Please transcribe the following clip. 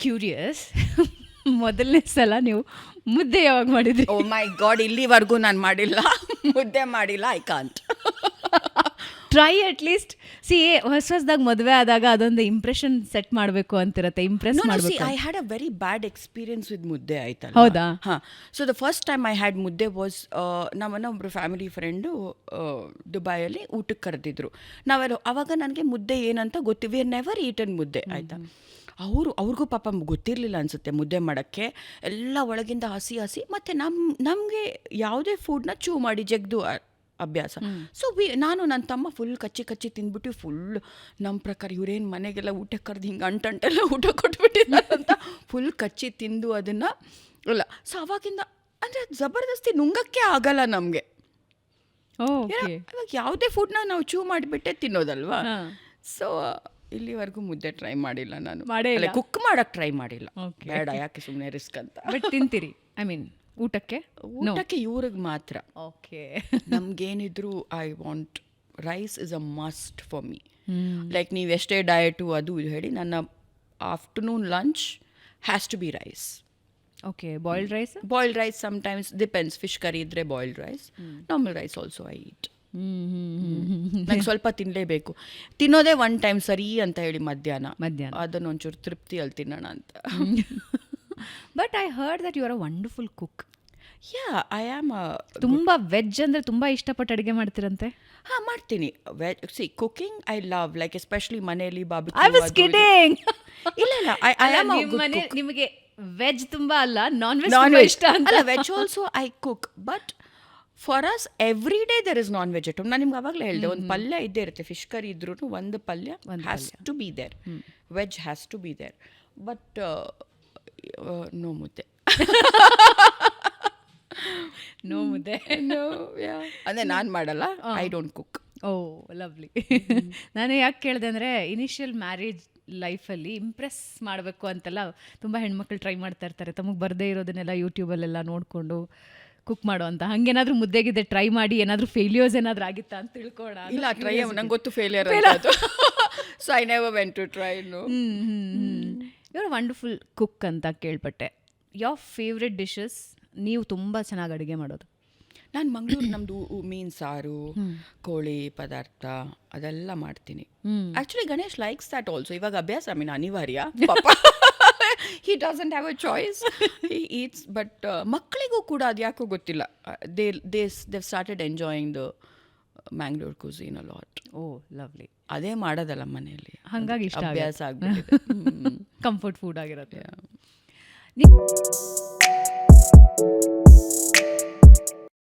Curious, ಮೊದಲನೇ ಸಲ ನೀವು ಮುದ್ದೆ ಯಾವಾಗ ಮಾಡಿದ್ರಿ? ಓ ಮೈ ಗಾಡ್, ಇಲ್ಲಿವರೆಗೂ ನಾನು ಮಾಡಿಲ್ಲ, ಮುದ್ದೆ ಮಾಡಿಲ್ಲ. I can't try at least. C, ಹೊಸದಾಗಿ ಮದುವೆ ಆದಾಗ ಅದೊಂದು ಇಂಪ್ರೆಷನ್ ಸೆಟ್ ಮಾಡಬೇಕು ಅಂತಿರತ್ತೆ, ಇಂಪ್ರೆಸ್ ಮಾಡಬೇಕು. I had a very bad experience with ಮುದ್ದೆ ಆಯ್ತಲ್ಲ. ಹೌದಾ? ಹಾಂ. So the first time I had ಮುದ್ದೆ ವಾಸ್, ನಮ್ಮನ್ನ ಒಬ್ಬರು ಫ್ಯಾಮಿಲಿ ಫ್ರೆಂಡು ದುಬೈಯಲ್ಲಿ ಊಟಕ್ಕೆ ಕರೆದಿದ್ರು. ನಾವೆಲ್ಲ ಅವಾಗ ನನಗೆ ಮುದ್ದೆ ಏನಂತ ವಿ ಆರ್ ನೆವರ್ ಈಟನ್ ಮುದ್ದೆ, ಆಯಿತಾ. ಅವ್ರಿಗೂ ಪಾಪ ಗೊತ್ತಿರಲಿಲ್ಲ ಅನಿಸುತ್ತೆ ಮುದ್ದೆ ಮಾಡೋಕ್ಕೆ. ಎಲ್ಲ ಒಳಗಿಂದ ಹಸಿ ಹಸಿ, ಮತ್ತು ನಮಗೆ ಯಾವುದೇ ಫುಡ್ನ ಚೂ ಮಾಡಿ ಜಗ್ದು ಅಭ್ಯಾಸ. ಸೊ ನಾನು ನನ್ನ ತಮ್ಮ ಫುಲ್ ಕಚ್ಚಿ ತಿಂದ್ಬಿಟ್ಟು ಫುಲ್ ನಮ್ಮ ಪ್ರಕಾರ ಇವರೇನು ಮನೆಗೆಲ್ಲ ಊಟಕ್ಕೆ ಕರೆದು ಹಿಂಗೆ ಅಂಟೆಲ್ಲ ಊಟ ಕೊಟ್ಬಿಟ್ಟಿದ್ದಾರೆ ಅಂತ ಫುಲ್ ಕಚ್ಚಿ ತಿಂದು ಅದನ್ನು ಅಲ್ಲ. ಸೊ ಅವಾಗಿಂದ ಅಂದರೆ ಜಬರ್ದಸ್ತಿ ನುಂಗಕ್ಕೆ ಆಗಲ್ಲ ನಮಗೆ. ಇವಾಗ ಯಾವುದೇ ಫುಡ್ನ ನಾವು ಚೂ ಮಾಡಿಬಿಟ್ಟೆ ತಿನ್ನೋದಲ್ವಾ. ಸೊ ಇಲ್ಲಿವರೆಗೂ ಮುದ್ದೆ ಟ್ರೈ ಮಾಡಿಲ್ಲ ನಾನು. ಕುಕ್ ಮಾಡೋಕ್ಕೆ ಟ್ರೈ ಮಾಡಿಲ್ಲ, ಬೇಡ ಯಾಕೆ ಸುಮ್ಮನೆ ರಿಸ್ಕ್ ಅಂತ. ಬಟ್ ತಿಂತೀರಿ? ಐ ಮೀನ್ ಊಟಕ್ಕೆ ಇವ್ರಿಗೆ ಮಾತ್ರ. ಓಕೆ. ನಮ್ಗೇನಿದ್ರು I want rice is a must for me. Like ನೀವು ಎಷ್ಟೇ ಡಯಟು ಅದು ಇದು ಹೇಳಿ, ನನ್ನ afternoon lunch has to be rice. Okay. Boiled rice? Boiled rice sometimes depends. Fish curry ಇದ್ದರೆ boiled rice, normal rice also I eat. ನಂಗೆ ಸ್ವಲ್ಪ ತಿನ್ನಲೇಬೇಕು. ತಿನ್ನೋದೇ ಒನ್ ಟೈಮ್ ಸರಿ ಅಂತ ಹೇಳಿ ಮಧ್ಯಾಹ್ನ ಅದನ್ನು ಒಂಚೂರು ತೃಪ್ತಿಯಲ್ಲಿ ತಿನ್ನೋಣ ಅಂತ. But I heard that you are a wonderful cook. Yeah, I am. ತುಂಬ ವೆಜ್ ಅಂದರೆ ತುಂಬ ಇಷ್ಟಪಟ್ಟು ಅಡುಗೆ ಮಾಡ್ತೀರಂತೆ? ಹಾಂ, ಮಾಡ್ತೀನಿ. Cooking I love, like especially ಮನೆಯಲ್ಲಿ ಬಾರ್ಬಿಕ್ಯೂ. I was kidding. ಇಲ್ಲ I am a good cook. ನಿಮಗೆ ವೆಜ್ ತುಂಬ ಅಲ್ಲ, ನಾನ್ ವೆಜ್ ಇಷ್ಟ ಅಂತ? ಅಲ್ಲ, veg also I cook, but for us every day there is non veg item. ನಾನು ನಿಮ್ಗೆ ಆವಾಗಲೇ ಹೇಳಿದೆ, ಒಂದು ಪಲ್ಯ ಇದ್ದೇ ಇರುತ್ತೆ. ಫಿಶ್ ಕರಿ ಇದ್ರೂ ಒಂದು ಪಲ್ಯ has to be there, veg has to be there. But no mudde. No mudde. ಅಂದರೆ ನಾನು ಮಾಡಲ್ಲ, I don't cook. Oh, lovely. ನಾನು ಯಾಕೆ ಕೇಳಿದೆ ಅಂದರೆ, ಇನಿಷಿಯಲ್ ಮ್ಯಾರೇಜ್ ಲೈಫಲ್ಲಿ ಇಂಪ್ರೆಸ್ ಮಾಡಬೇಕು ಅಂತೆಲ್ಲ ತುಂಬ ಹೆಣ್ಮಕ್ಳು ಟ್ರೈ ಮಾಡ್ತಾ ಇರ್ತಾರೆ, ತಮಗೆ ಬರದೇ ಇರೋದನ್ನೆಲ್ಲ ಯೂಟ್ಯೂಬಲ್ಲೆಲ್ಲ ನೋಡಿಕೊಂಡು ಕುಕ್ ಮಾಡೋ ಅಂತ. ಹಂಗೇನಾದರೂ ಮುದ್ದೆಗಿದೆ ಟ್ರೈ ಮಾಡಿ ಏನಾದರೂ ಫೇಲ್ಯೂರ್ಸ್ ಏನಾದರೂ ಆಗಿತ್ತಾ ಅಂತ ತಿಳ್ಕೋಣ. ಇಲ್ಲ, ಟ್ರೈ ನಂಗೆ ಗೊತ್ತು ಫೇಲಿಯರ್ ಅದು. So I never went to try. ಇವರು ವಂಡರ್ಫುಲ್ ಕುಕ್ ಅಂತ ಕೇಳ್ಪಟ್ಟೆ. ಯಾವ ಫೇವ್ರೆಟ್ ಡಿಶಸ್ ನೀವು ತುಂಬ ಚೆನ್ನಾಗಿ ಅಡುಗೆ ಮಾಡೋದು? ನಾನು ಮಂಗಳೂರು, ನಮ್ಮದು ಮೀನು ಸಾರು, ಕೋಳಿ ಪದಾರ್ಥ ಅದೆಲ್ಲ ಮಾಡ್ತೀನಿ. Actually Ganesh likes that also. ಇವಾಗ ಅಭ್ಯಾಸ, ಐ ಮೀನ್ ಅನಿವಾರ್ಯ. ಪಾಪ he doesn't have a choice, he eats. But ಮಕ್ಕಳಿಗೂ ಕೂಡ ಅದು ಯಾಕೋ ಗೊತ್ತಿಲ್ಲ, they've started enjoying the Mangalore cuisine a lot. Oh, lovely. ಅದೇ ಮಾಡೋದಲ್ಲ ಮನೆಯಲ್ಲಿ, ಹಾಗಾಗಿ ಇಷ್ಟ ಅಭ್ಯಾಸ ಆಗ್ಬಿಟ್ಟಿದೆ. ಕಂಫರ್ಟ್ ಫುಡ್ ಆಗಿರುತ್ತೆ.